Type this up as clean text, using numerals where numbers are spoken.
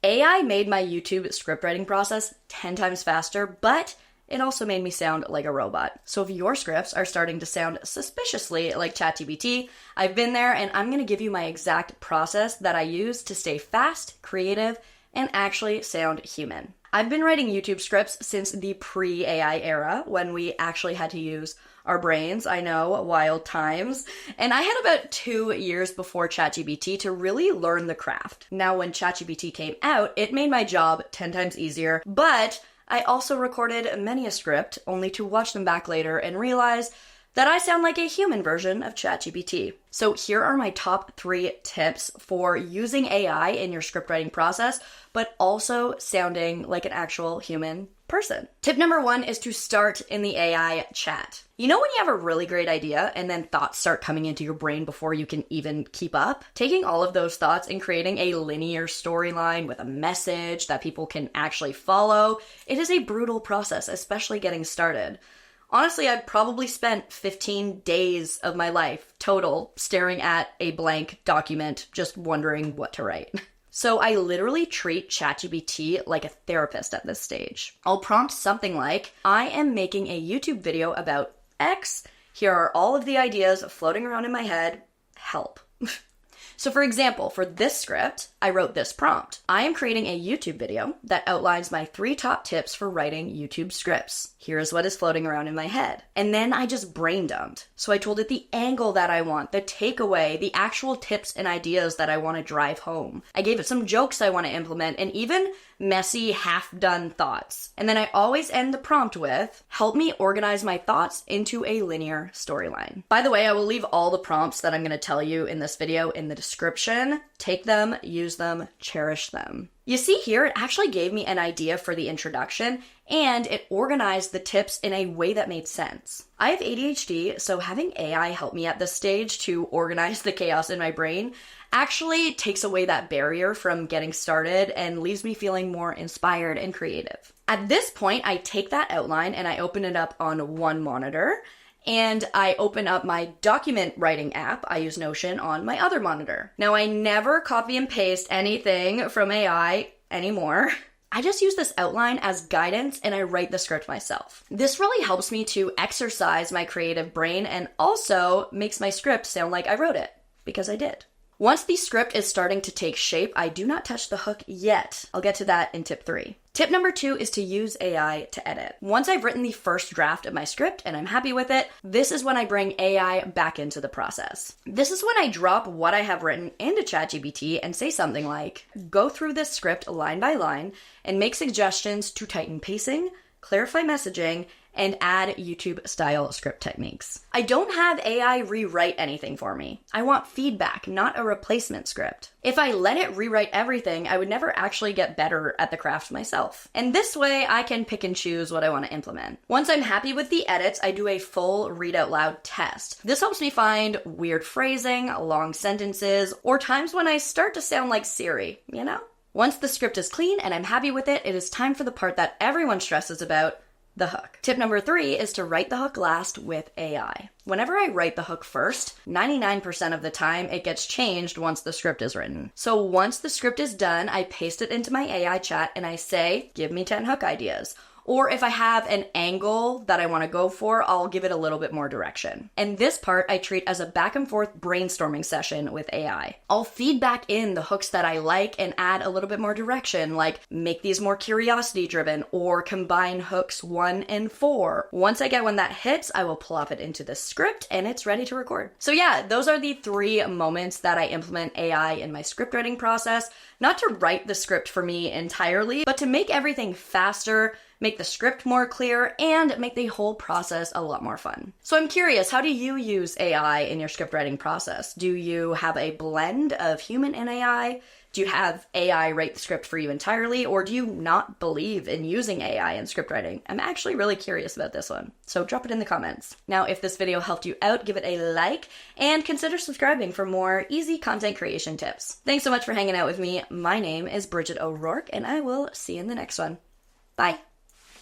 AI made my YouTube scriptwriting process 10 times faster, but it also made me sound like a robot. So if your scripts are starting to sound suspiciously like ChatGPT, I've been there and I'm going to give you my exact process that I use to stay fast, creative, and actually sound human. I've been writing YouTube scripts since the pre-AI era when we actually had to use our brains. I know, wild times. And I had about 2 years before ChatGPT to really learn the craft. Now, when ChatGPT came out, it made my job 10 times easier, but I also recorded many a script only to watch them back later and realize that I sound like a human version of ChatGPT. So here are my top 3 tips for using AI in your scriptwriting process, but also sounding like an actual human person. Tip number 1 is to start in the AI chat. You know when you have a really great idea and then thoughts start coming into your brain before you can even keep up? Taking all of those thoughts and creating a linear storyline with a message that people can actually follow, it is a brutal process, especially getting started. Honestly, I've probably spent 15 days of my life total staring at a blank document, just wondering what to write. So I literally treat ChatGPT like a therapist at this stage. I'll prompt something like, I am making a YouTube video about X. Here are all of the ideas floating around in my head. Help. So for example, for this script, I wrote this prompt. I am creating a YouTube video that outlines my 3 top tips for writing YouTube scripts. Here's what is floating around in my head. And then I just brain dumped. So I told it the angle that I want, the takeaway, the actual tips and ideas that I want to drive home. I gave it some jokes I want to implement and even messy, half-done thoughts. And then I always end the prompt with, help me organize my thoughts into a linear storyline. By the way, I will leave all the prompts that I'm going to tell you in this video in the description. Take them, use them, cherish them. You see here, it actually gave me an idea for the introduction and it organized the tips in a way that made sense. I have ADHD, so having AI help me at this stage to organize the chaos in my brain actually takes away that barrier from getting started and leaves me feeling more inspired and creative. At this point, I take that outline and I open it up on one monitor. And I open up my document writing app, I use Notion, on my other monitor. Now, I never copy and paste anything from AI anymore. I just use this outline as guidance and I write the script myself. This really helps me to exercise my creative brain and also makes my script sound like I wrote it, because I did. Once the script is starting to take shape, I do not touch the hook yet. I'll get to that in tip 3. Tip number 2 is to use AI to edit. Once I've written the first draft of my script and I'm happy with it, this is when I bring AI back into the process. This is when I drop what I have written into ChatGPT and say something like, go through this script line by line and make suggestions to tighten pacing, clarify messaging, and add YouTube-style script techniques. I don't have AI rewrite anything for me. I want feedback, not a replacement script. If I let it rewrite everything, I would never actually get better at the craft myself. And this way, I can pick and choose what I want to implement. Once I'm happy with the edits, I do a full read out loud test. This helps me find weird phrasing, long sentences, or times when I start to sound like Siri, you know? Once the script is clean and I'm happy with it, it is time for the part that everyone stresses about, the hook. Tip number 3 is to write the hook last with AI. Whenever I write the hook first, 99% of the time it gets changed once the script is written. So once the script is done, I paste it into my AI chat and I say, give me 10 hook ideas. Or if I have an angle that I want to go for, I'll give it a little bit more direction. And this part I treat as a back and forth brainstorming session with AI. I'll feed back in the hooks that I like and add a little bit more direction, like make these more curiosity driven or combine hooks 1 and 4. Once I get one that hits, I will plop it into the script and it's ready to record. So yeah, those are the 3 moments that I implement AI in my script writing process, not to write the script for me entirely, but to make everything faster, make the script more clear, and make the whole process a lot more fun. So I'm curious, how do you use AI in your script writing process? Do you have a blend of human and AI? Do you have AI write the script for you entirely, or do you not believe in using AI in script writing? I'm actually really curious about this one, so drop it in the comments. Now, if this video helped you out, give it a like, and consider subscribing for more easy content creation tips. Thanks so much for hanging out with me. My name is Bridget O'Rourke, and I will see you in the next one. Bye.